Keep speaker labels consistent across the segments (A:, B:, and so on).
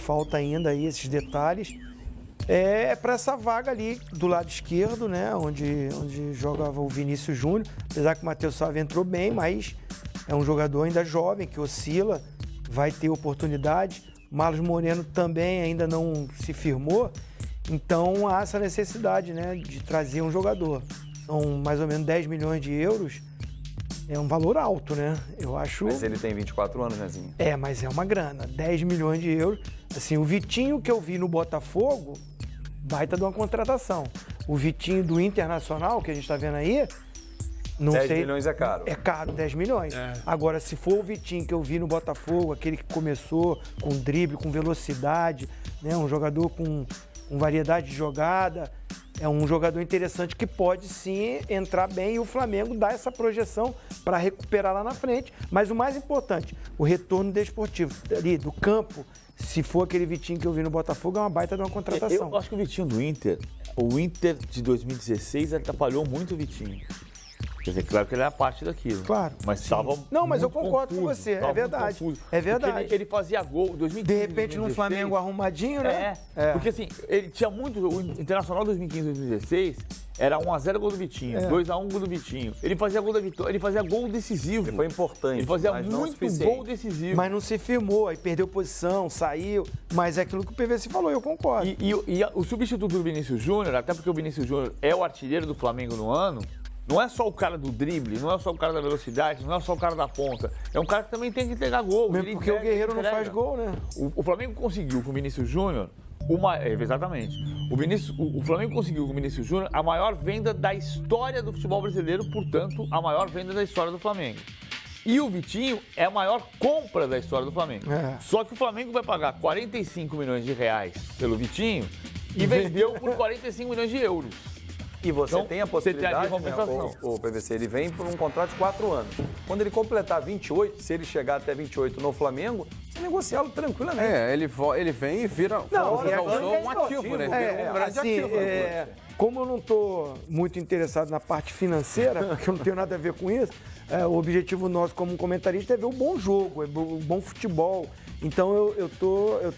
A: falta ainda aí esses detalhes. É para essa vaga ali do lado esquerdo, né? Onde jogava o Vinícius Júnior. Apesar que o Matheus Sávio entrou bem, mas é um jogador ainda jovem, que oscila, vai ter oportunidade. Marlos Moreno também ainda não se firmou. Então há essa necessidade, né, de trazer um jogador. São mais ou menos 10 milhões de euros. É um valor alto, né? Eu acho...
B: Mas ele tem 24 anos, Nezinho.
A: Mas é uma grana. 10 milhões de euros. Assim, o Vitinho que eu vi no Botafogo, baita de uma contratação. O Vitinho do Internacional, que a gente está vendo aí, não
B: 10
A: sei...
B: milhões é caro.
A: É caro, 10 milhões. Agora, se for o Vitinho que eu vi no Botafogo, aquele que começou com drible, com velocidade, né? Um jogador com variedade de jogada, é um jogador interessante que pode sim entrar bem e o Flamengo dá essa projeção para recuperar lá na frente. Mas o mais importante, o retorno desportivo ali do campo, se for aquele Vitinho que eu vi no Botafogo, é uma baita de uma contratação.
C: Eu acho que o Vitinho do Inter, o Inter de 2016, atrapalhou muito o Vitinho. Quer dizer, claro que ele era parte daquilo.
A: Claro.
C: Mas estava.
A: Não, mas eu concordo com você, é verdade. É verdade.
C: Ele fazia gol em 2015.
A: De repente, no Flamengo arrumadinho, né?
C: Porque assim, ele tinha muito. O Internacional 2015 2016 era 1x0 gol do Vitinho, 2x1 gol do Vitinho. Ele fazia gol da vitória, ele fazia gol decisivo.
B: Ele foi importante.
C: Ele fazia
B: mas não
C: muito
B: suficiente.
C: gol decisivo.
A: Mas não se firmou, aí perdeu posição, saiu. Mas é aquilo que o PVC falou, eu concordo.
C: E o substituto do Vinícius Júnior, até porque o Vinícius Júnior é o artilheiro do Flamengo no ano, não é só o cara do drible, não é só o cara da velocidade, não é só o cara da ponta. É um cara que também tem que entregar gol.
A: Mesmo porque o Guerreiro não faz gol, né?
C: O Flamengo conseguiu com o Vinícius Júnior, exatamente. O Flamengo conseguiu com o Vinícius Júnior a maior venda da história do futebol brasileiro, portanto, a maior venda da história do Flamengo. E o Vitinho é a maior compra da história do Flamengo. Só que o Flamengo vai pagar 45 milhões de reais pelo Vitinho e vendeu por 45 milhões de euros.
B: E você
C: Então,
B: tem a possibilidade,
C: você tem a compensação.
B: o PVC, ele vem por um contrato de 4 anos. Quando ele completar 28, se ele chegar até 28 no Flamengo, você negociá-lo tranquilamente.
D: Ele vem e vira um ativo, né? Vira um grande ativo.
A: Como eu não estou muito interessado na parte financeira, porque eu não tenho nada a ver com isso, o objetivo nosso como comentarista é ver o bom jogo, o bom futebol. Então eu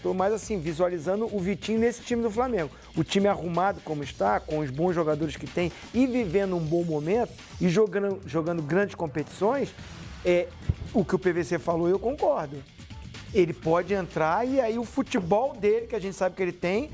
A: tô mais assim, visualizando o Vitinho nesse time do Flamengo. O time arrumado como está, com os bons jogadores que tem e vivendo um bom momento e jogando grandes competições, o que o PVC falou, eu concordo. Ele pode entrar e aí o futebol dele, que a gente sabe que ele tem,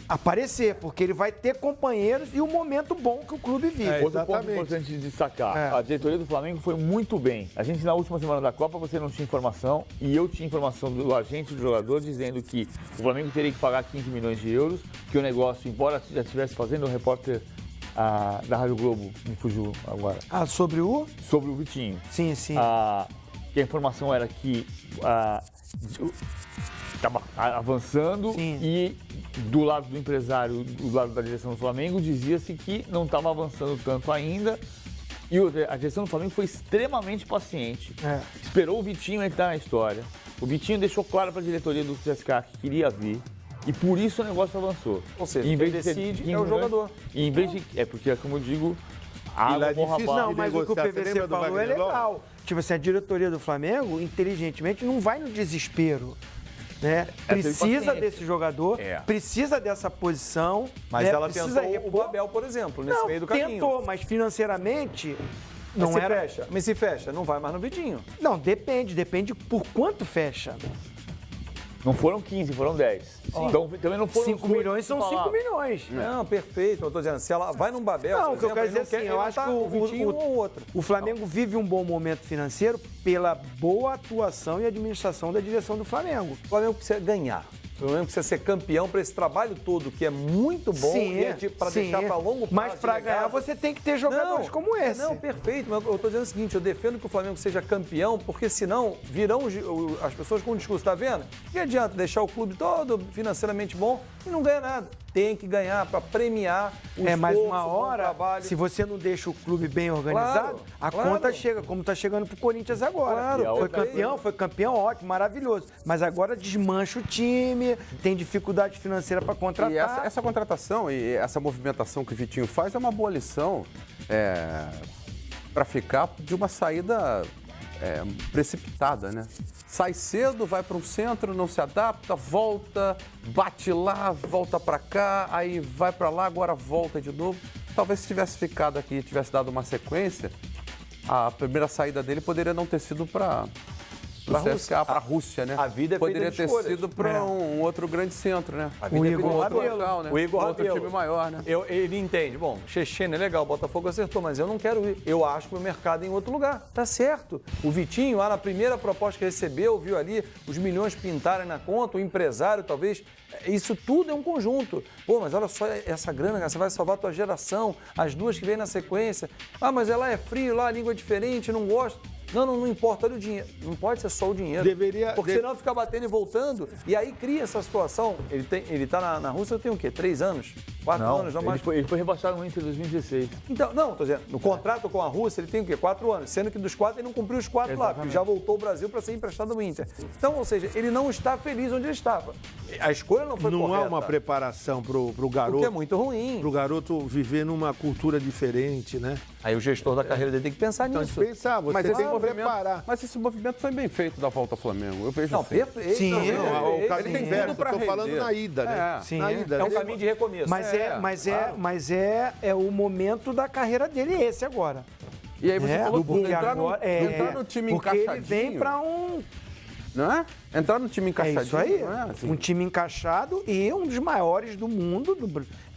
A: aparecer, porque ele vai ter companheiros e o momento bom que o clube vive.
C: Outro ponto importante de destacar, a diretoria do Flamengo foi muito bem. A gente, na última semana da Copa, você não tinha informação e eu tinha informação do agente do jogador dizendo que o Flamengo teria que pagar 15 milhões de euros, que o negócio, embora já estivesse fazendo, o repórter da Rádio Globo me fugiu agora.
A: Sobre o?
C: Sobre o Vitinho.
A: Sim.
C: Que a informação era que estava avançando. Sim. E do lado do empresário, do lado da direção do Flamengo, dizia-se que não estava avançando tanto ainda. E a direção do Flamengo foi extremamente paciente. Esperou o Vitinho entrar na história. O Vitinho deixou claro para a diretoria do CSKA que queria vir. E por isso o negócio avançou.
B: Ou seja, quem decide é o jogador.
C: E em vez de... porque, como eu digo...
A: Não, mas o que o PVC falou é legal. Tipo assim, a diretoria do Flamengo, inteligentemente, não vai no desespero. Né? Precisa desse jogador, precisa dessa posição.
B: Mas ela tentou o Abel, por exemplo, nesse meio do caminho.
A: Tentou, mas financeiramente
B: não era. Fecha. Mas se fecha, não vai mais no Vitinho.
A: Não, depende por quanto fecha.
C: Não foram 15, foram 10. Então também não foram
A: 5 milhões são 5 milhões.
B: Não, perfeito. Eu tô dizendo, se ela vai num Babel,
A: não, o que eu quero dizer assim, eu acho que o Flamengo vive um bom momento financeiro pela boa atuação e administração da direção do Flamengo.
B: O Flamengo precisa ganhar. O Flamengo precisa ser campeão para esse trabalho todo, que é muito bom para deixar para longo prazo.
A: Mas para ganhar você tem que ter jogadores como esse.
B: Não, perfeito. Mas eu estou dizendo o seguinte, eu defendo que o Flamengo seja campeão, porque senão virão as pessoas com o discurso, tá vendo? Que adianta deixar o clube todo financeiramente bom e não ganha nada. Tem que ganhar para premiar o esforço,
A: mas uma hora,
B: trabalho.
A: Se você não deixa o clube bem organizado, a conta chega, como está chegando pro Corinthians agora. Foi campeão, ótimo, maravilhoso. Mas agora desmancha o time, tem dificuldade financeira para contratar.
D: E essa contratação e essa movimentação que o Vitinho faz é uma boa lição para ficar de uma saída precipitada, né? Sai cedo, vai para um centro, não se adapta, volta, bate lá, volta para cá, aí vai para lá, agora volta de novo. Talvez se tivesse ficado aqui e tivesse dado uma sequência, a primeira saída dele poderia não ter sido para a Rússia, né?
B: A vida é feita
D: poderia
B: de
D: ter
B: escolhas.
D: sido para um outro grande centro, né?
B: A vida é feita de
D: outro
B: escolhas.
D: local, né?
B: O Igor
D: outro
B: Rabelo.
D: time maior, né?
B: Ele entende. Bom, Chechena é legal, o Botafogo acertou, mas eu não quero ir. Eu acho que o mercado é em outro lugar. Tá certo. O Vitinho, lá na primeira proposta que recebeu, viu ali os milhões pintarem na conta, o empresário talvez. Isso tudo é um conjunto. Pô, mas olha só essa grana, cara, você vai salvar a tua geração, as duas que vêm na sequência. Ah, mas ela é frio lá, a língua é diferente, não gosto. Não importa, olha o dinheiro. Não pode ser só o dinheiro. Porque senão fica batendo e voltando. E aí cria essa situação. Ele tá na Rússia, tem o quê? 3 anos? 4 anos? Não mais.
C: Ele foi rebaixado no Inter em 2016.
B: Então, não, tô dizendo, no contrato com a Rússia ele tem o quê? 4 anos. Sendo que dos 4 ele não cumpriu os 4 lá, porque já voltou ao Brasil para ser emprestado ao Inter. Então, ou seja, ele não está feliz onde ele estava. A escolha não foi correta.
E: Não há uma preparação pro garoto.
B: O que é muito ruim.
E: Pro garoto viver numa cultura diferente, né?
B: Aí o gestor da carreira dele tem que pensar
E: Então,
B: nisso.
E: pensar, você
D: Mas
E: tem
D: esse
E: que
D: movimento,
E: preparar.
D: mas esse movimento foi bem feito da volta ao Flamengo. Eu vejo
B: Não,
D: assim.
B: perfeito.
E: Sim,
B: Não,
E: o caso
D: ele tem
E: inverso.
D: tudo pra
E: Eu tô falando
D: render.
E: na ida, né?
A: Sim,
E: Na ida.
B: É um
E: Ele-
B: caminho de recomeço.
A: Mas é o momento da carreira dele esse agora.
D: E aí você falou,
A: porque
D: entrar no time
A: porque
D: encaixadinho.
A: ele vem para um...
D: Não é? Entrar no time
A: É
D: encaixadinho.
A: isso aí,
D: não é assim.
A: um time encaixado e um dos maiores do mundo,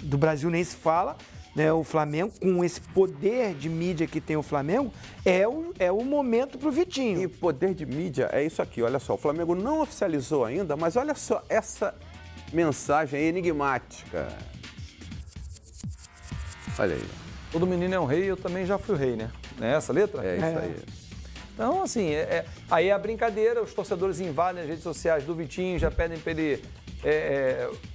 A: do Brasil nem se fala, né? O Flamengo, com esse poder de mídia que tem o Flamengo, é o momento pro Vitinho.
D: E poder de mídia é isso aqui, olha só. O Flamengo não oficializou ainda, mas olha só essa mensagem enigmática. Olha aí.
B: Todo menino é um rei, eu também já fui o rei, né? Não é essa a letra?
D: É isso aí.
B: Então, assim, aí é a brincadeira, os torcedores invadem as redes sociais do Vitinho, já pedem para ele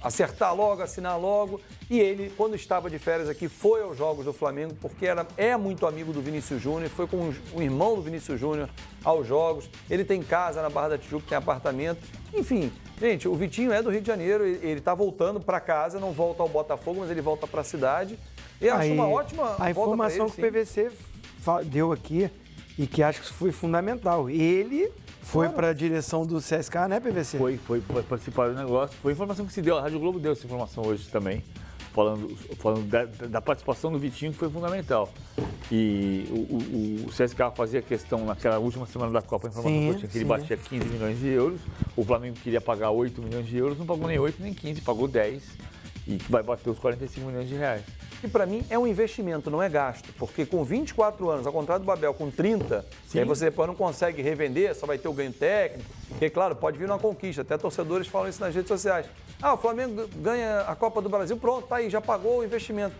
B: acertar logo, assinar logo. E ele, quando estava de férias aqui, foi aos Jogos do Flamengo, porque é muito amigo do Vinícius Júnior, foi com o irmão do Vinícius Júnior aos Jogos. Ele tem casa na Barra da Tijuca, tem apartamento. Enfim, gente, o Vitinho é do Rio de Janeiro, ele está voltando para casa, não volta ao Botafogo, mas ele volta para a cidade. E acho uma ótima
A: A informação que o PVC deu aqui e que acho que foi fundamental. Ele foi para a direção do CSK, né, PVC?
C: Foi participar do negócio. Foi a informação que se deu. A Rádio Globo deu essa informação hoje também, falando da participação do Vitinho, que foi fundamental. E o CSK fazia questão, naquela última semana da Copa, a informação que eu tinha, que ele batia 15 milhões de euros. O Flamengo queria pagar 8 milhões de euros, não pagou nem 8 nem 15, pagou 10. E vai bater os 45 milhões de reais.
B: E para mim é um investimento, não é gasto. Porque com 24 anos, ao contrário do Babel, com 30, e aí você depois não consegue revender, só vai ter o ganho técnico. Porque, claro, pode vir uma conquista. Até torcedores falam isso nas redes sociais. Ah, o Flamengo ganha a Copa do Brasil, pronto, tá aí, já pagou o investimento.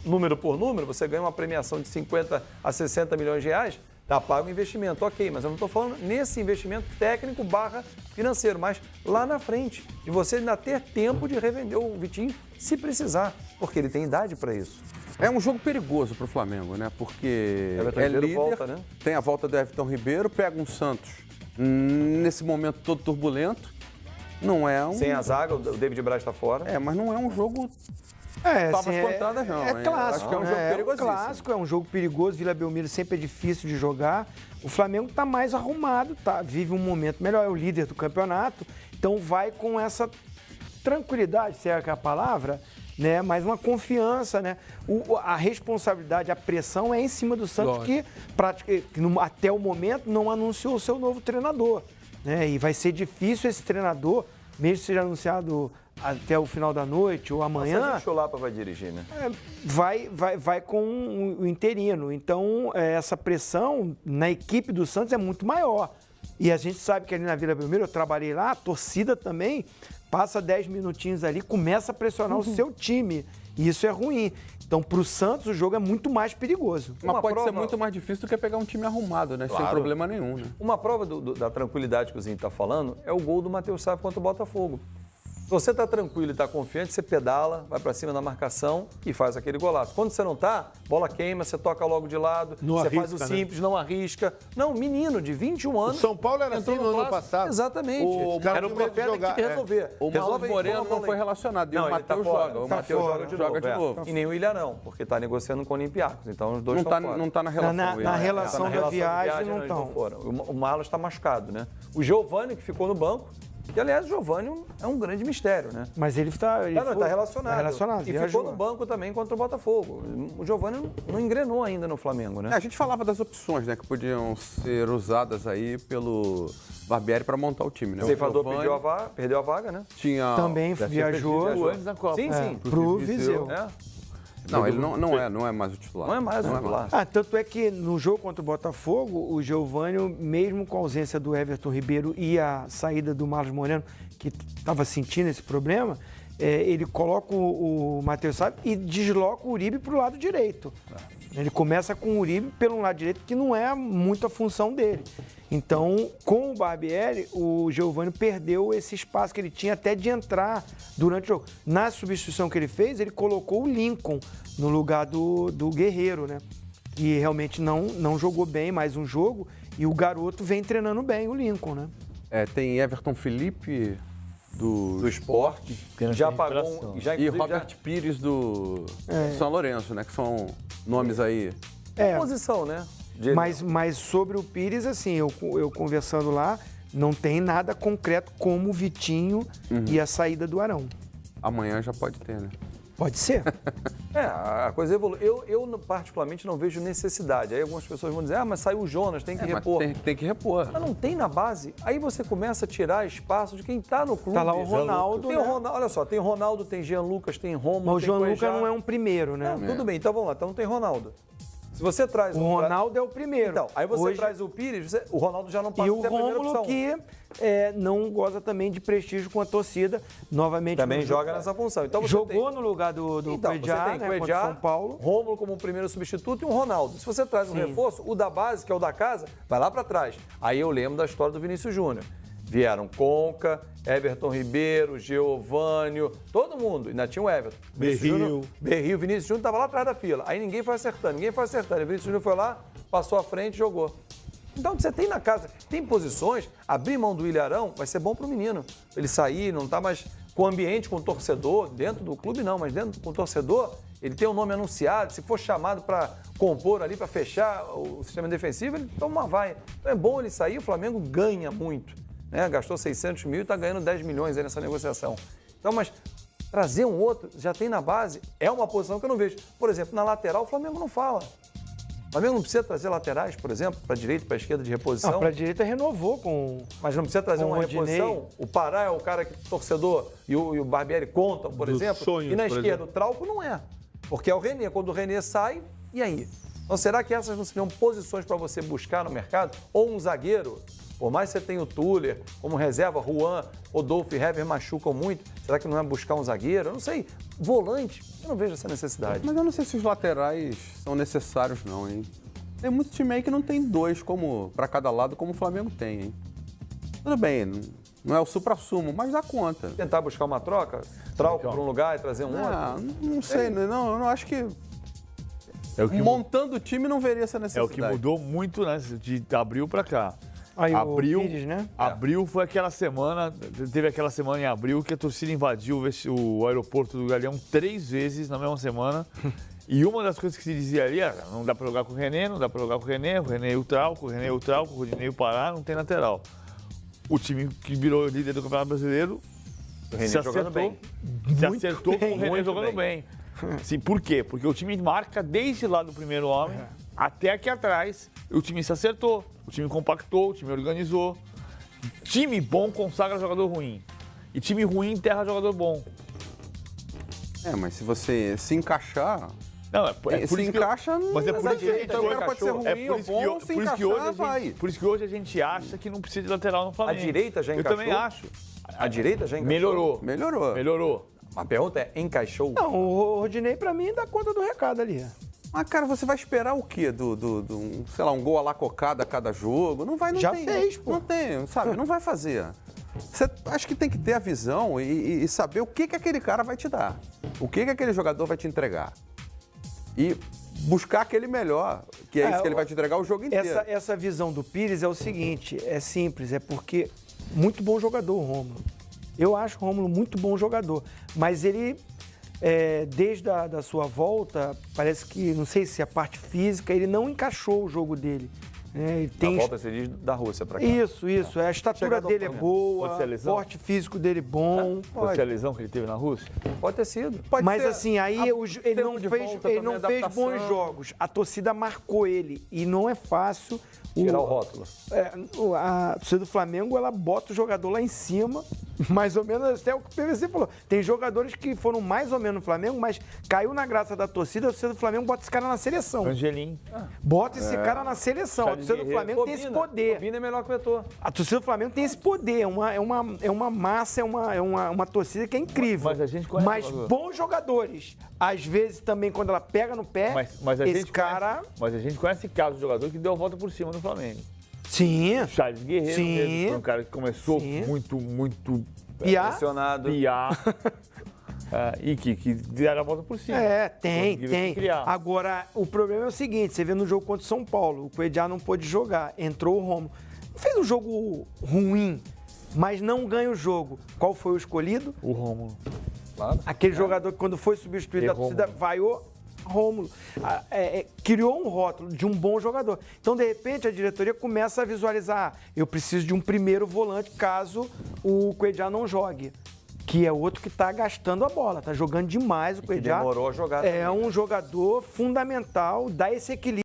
B: Número por número, você ganha uma premiação de 50 a 60 milhões de reais, tá pago o investimento, ok, mas eu não estou falando nesse investimento técnico / financeiro, mas lá na frente, de você ainda ter tempo de revender o Vitinho se precisar, porque ele tem idade para isso.
D: É um jogo perigoso para o Flamengo, né? Porque
B: Everton
D: é
B: Ribeiro
D: líder,
B: volta, né?
D: Tem a volta do Everton Ribeiro, pega um Santos nesse momento todo turbulento. Não é um...
B: Sem a zaga, o David Braz está fora.
D: Mas não é um jogo...
A: Tapas
D: contadas, não.
A: É clássico,
D: Acho que é um jogo perigosíssimo.
A: clássico, é um jogo perigoso. Vila Belmiro sempre é difícil de jogar. O Flamengo está mais arrumado, vive um momento melhor, é o líder do campeonato. Então vai com essa tranquilidade, se é a palavra, né? Mas uma confiança, né? A responsabilidade, a pressão é em cima do Santos, que até o momento não anunciou o seu novo treinador, né? E vai ser difícil esse treinador, mesmo que seja anunciado até o final da noite ou amanhã.
B: O Chulapa vai dirigir, né?
A: Vai com o interino. Então, essa pressão na equipe do Santos é muito maior. E a gente sabe que ali na Vila Belmiro, eu trabalhei lá, a torcida também passa 10 minutinhos ali, começa a pressionar o seu time. E isso é ruim. Então, para o Santos, o jogo é muito mais perigoso.
D: Mas pode ser muito mais difícil do que pegar um time arrumado, né?
B: Claro.
D: Sem problema nenhum, né?
B: Uma prova da tranquilidade que o Zinho está falando é o gol do Matheus Sávio contra o Botafogo. Se você tá tranquilo e tá confiante, você pedala, vai para cima da marcação e faz aquele golaço. Quando você não tá, bola queima, você toca logo de lado,
E: Não
B: você
E: arrisca,
B: faz o
E: né?
B: simples, não arrisca. Não, menino de 21 anos.
E: O São Paulo era
B: entrou
E: assim no ano
B: clássico.
E: passado.
B: Exatamente.
E: O cara
B: Era o
E: tinha medo de
B: profeta
E: jogar,
B: que tinha que resolver.
D: O
B: Resolve
D: Marcos
B: aí,
D: Moreno
B: toma a
D: não
B: bola
D: foi
B: aí.
D: relacionado. E
B: Não,
D: o
B: ele
D: Matheus
B: fora.
D: joga. O
B: Tá
D: Matheus
B: fora
D: joga de novo.
B: E nem o Ilharão, porque tá negociando com o Olympiacos. Então os dois
D: Não
B: estão
D: tá,
B: fora.
D: não tá na relação.
A: Na
D: ele.
A: relação
B: Na
A: da
B: relação de
A: viagem não
B: eles
A: estão.
B: fora. O Marlon está machucado, né? O Giovani, que ficou no banco, que aliás o Giovani é um grande mistério, né?
A: Mas ele está.
B: Tá relacionado.
A: Tá relacionado.
B: E
A: viajou.
B: ficou no banco também contra o Botafogo. O Giovani não engrenou ainda no Flamengo, né?
D: A gente falava das opções, né, que podiam ser usadas aí pelo Barbieri para montar o time, né?
B: O Ceifador
D: Giovani
B: perdeu a vaga, né?
D: tinha
A: Também viajou.
C: Antes da Copa.
B: Sim.
A: Pro Viseu.
B: É.
D: Não, ele não é mais o titular.
B: Não é mais o titular.
A: Tanto é que no jogo contra o Botafogo, o Geovânio, mesmo com a ausência do Everton Ribeiro e a saída do Marlos Moreno, que estava sentindo esse problema, ele coloca o Matheus Salles e desloca o Uribe para o lado direito. Ele começa com o Uribe pelo lado direito, que não é muito a função dele. Então, com o Barbieri, o Geovânio perdeu esse espaço que ele tinha até de entrar durante o jogo. Na substituição que ele fez, ele colocou o Lincoln no lugar do Guerreiro, né? Que realmente não jogou bem mais um jogo e o garoto vem treinando bem, o Lincoln, né?
D: Tem Everton Felipe do
B: Sport. Já pagou.
C: recuperação.
B: Já,
D: e
B: inclusive,
D: Robert Pires do São Lourenço, né? Que são nomes aí.
B: posição, né? De-
A: Mas sobre o Pires, assim, eu conversando lá, não tem nada concreto como o Vitinho e a saída do Arão.
D: Amanhã já pode ter, né?
A: Pode ser.
B: a coisa evolui. Eu, particularmente, não vejo necessidade. Aí algumas pessoas vão dizer, mas saiu o Jonas, tem que
D: Mas
B: repor.
D: tem que repor.
B: Mas não tem na base. Aí você começa a tirar espaço de quem está no clube.
A: Tá lá o Ronaldo,
B: Tem
A: né?
B: o Ronaldo, olha só, tem Ronaldo, tem Jean Lucas, tem Romulo,
A: Mas o
B: tem
A: João
B: Cuejá.
A: Lucas não é um primeiro, né?
B: Não, tudo bem, então vamos lá. Então não tem Ronaldo. Se você traz
A: O Ronaldo é o primeiro.
B: Então, aí você
A: Hoje-
B: traz o Pires, o Ronaldo já não passa
A: E
B: a
A: o
B: ser a primeira
A: Rômulo
B: opção.
A: que não goza também de prestígio com a torcida. Novamente
B: Também
A: no
B: joga
A: jogo-
B: nessa função. Então você
A: Jogou
B: tem...
A: no lugar do
B: Então,
A: Cuejá,
B: você tem
A: né, contra o
B: Cuejá,
A: São Paulo.
B: Rômulo como primeiro substituto e um Ronaldo. Se você traz um reforço, o da base, que é o da casa, vai lá para trás. Aí eu lembro da história do Vinícius Júnior. Vieram Conca, Everton Ribeiro, Geovânio, todo mundo. Ainda tinha o Everton. Berril, Vinícius Júnior estava lá atrás da fila. Aí ninguém foi acertando. E o Vinícius Júnior foi lá, passou à frente e jogou. Então, você tem na casa, tem posições, abrir mão do Ilharão vai ser bom para o menino. Ele sair, não está mais com o ambiente, com o torcedor, dentro do clube não, mas dentro com o torcedor, ele tem um nome anunciado, se for chamado para compor ali, para fechar o sistema defensivo, ele toma uma vaia. Então é bom ele sair, o Flamengo ganha muito. Né? Gastou 600 mil e está ganhando 10 milhões aí nessa negociação. Então, mas trazer um outro, já tem na base, é uma posição que eu não vejo. Por exemplo, na lateral o Flamengo não fala. O Flamengo não precisa trazer laterais, por exemplo, para a direita e para a esquerda de reposição.
A: Não, para a direita renovou com...
B: Mas não precisa trazer
A: Com
B: uma
A: o Rodinei.
B: reposição. O Pará é o cara que o torcedor e o Barbieri contam, por
E: Dos
B: exemplo.
E: sonhos,
B: e na
E: por
B: esquerda
E: exemplo.
B: o Trauco não é. Porque é o René. Quando o René sai, e aí? Então será que essas não seriam posições para você buscar no mercado? Ou um zagueiro? Por mais que você tenha o Tuller como reserva, Juan, Rodolfo e Hever machucam muito. Será que não é buscar um zagueiro? Eu não sei. Volante, eu não vejo essa necessidade.
D: Mas eu não sei se os laterais são necessários, não, hein? Tem muito time aí que não tem dois para cada lado, como o Flamengo tem, hein? Tudo bem, não é o supra-sumo, mas dá conta.
B: Tentar buscar uma troca? Trauco para um lugar e trazer um outro?
D: Não sei, não, eu não acho que...
C: É o que,
D: Montando o time não veria essa
C: é o
D: necessidade.
C: que mudou muito, né, de abril para cá.
A: Aí
C: Abril,
A: o Pires, né?
C: abril foi aquela semana, teve aquela semana em abril que a torcida invadiu o aeroporto do Galeão 3 vezes na mesma semana. E uma das coisas que se dizia ali era, não dá para jogar com o René, não dá para jogar com o René e o Trauco, o Rodinei e o Pará, não tem lateral. O time que virou líder do Campeonato Brasileiro
B: O René
C: se
B: jogando
C: acertou,
B: bem.
C: se acertou com o René
B: muito
C: jogando bem. Sim, por quê? Porque o time marca desde lá do primeiro homem até aqui atrás. O time se acertou, o time compactou, o time organizou. Time bom consagra jogador ruim. E time ruim enterra jogador bom.
D: Mas se você se encaixar...
C: Não, é por
D: se
C: isso que
D: encaixa,
C: mas é por isso que a gente
D: então o cara pode ser
C: é
D: ruim
C: por
D: ou
C: isso
D: bom,
C: que,
D: se
C: por isso que hoje
D: encaixar, vai.
C: por isso que hoje a gente acha que não precisa de lateral no Flamengo.
B: A direita já
C: Eu
B: encaixou?
C: também acho.
B: A direita já encaixou?
C: Melhorou.
D: Melhorou.
B: A pergunta é, encaixou?
A: Não, o Rodinei, pra mim, dá conta do recado ali.
D: Mas, cara, você vai esperar o quê? Sei lá, um gol a la cocada a cada jogo? Não vai, não
A: Já
D: tem.
A: fez, pô.
D: Não tem, sabe? Não vai fazer. Você acho que tem que ter a visão e saber o que aquele cara vai te dar. O que aquele jogador vai te entregar. E buscar aquele melhor, que é isso que ele vai te entregar o jogo inteiro.
A: Essa visão do Pires é o seguinte, é simples, é porque muito bom jogador o Rômulo. Eu acho o Rômulo muito bom jogador, mas ele, desde a sua volta, parece que, não sei se a parte física, ele não encaixou o jogo dele. Ele
B: A volta você diz da Rússia para cá.
A: Isso. A estatura
B: Chegada ao
A: dele é
B: Flamengo.
A: boa,
C: Pode ser
A: o
C: lesão?
A: porte físico dele é bom.
C: Pode ser a lesão que ele teve na Rússia?
B: Pode ter sido.
A: Mas assim, aí ele não
B: de
A: fez,
B: volta
A: ele
B: também,
A: não fez bons
B: adaptação.
A: jogos. A torcida marcou ele e não é fácil.
B: Tirar o rótulo.
A: A torcida do Flamengo, ela bota o jogador lá em cima, mais ou menos, até o que o PVC falou. Tem jogadores que foram mais ou menos no Flamengo, mas caiu na graça da torcida, a torcida do Flamengo bota esse cara na seleção.
C: Angelim.
A: Bota esse cara na seleção. A torcida do Flamengo tem esse poder.
B: Obina é melhor que o Eto'o.
A: A torcida do Flamengo tem esse poder, é uma massa, é uma torcida que é incrível.
C: Mas a gente conhece
A: Mas
C: jogador.
A: bons jogadores, às vezes também quando ela pega no pé,
C: Mas a
A: esse
C: gente
A: cara...
C: mas a gente conhece casos de jogador que deu a volta por cima no Flamengo.
A: Sim,
C: Charles Guerreiro
A: Sim.
C: mesmo, foi um cara que começou
A: Sim.
C: muito
A: Piá?
B: Pressionado.
C: piar e que deram a volta por cima.
A: Tem.
C: Conseguiram se criar.
A: Agora, o problema é o seguinte, você vê no jogo contra o São Paulo, o Cuejá não pôde jogar, entrou o Romo. Fez um jogo ruim, mas não ganha o jogo. Qual foi o escolhido?
C: O Rômulo.
B: Claro.
A: Aquele jogador que quando foi substituído, a torcida vaiou Rômulo. Criou um rótulo de um bom jogador. Então, de repente, a diretoria começa a visualizar, eu preciso de um primeiro volante caso o Cuejá não jogue. Que é outro que está gastando a bola, está jogando demais o Cuejá.
B: demorou a jogar
A: É
B: também,
A: um jogador fundamental, dá esse equilíbrio.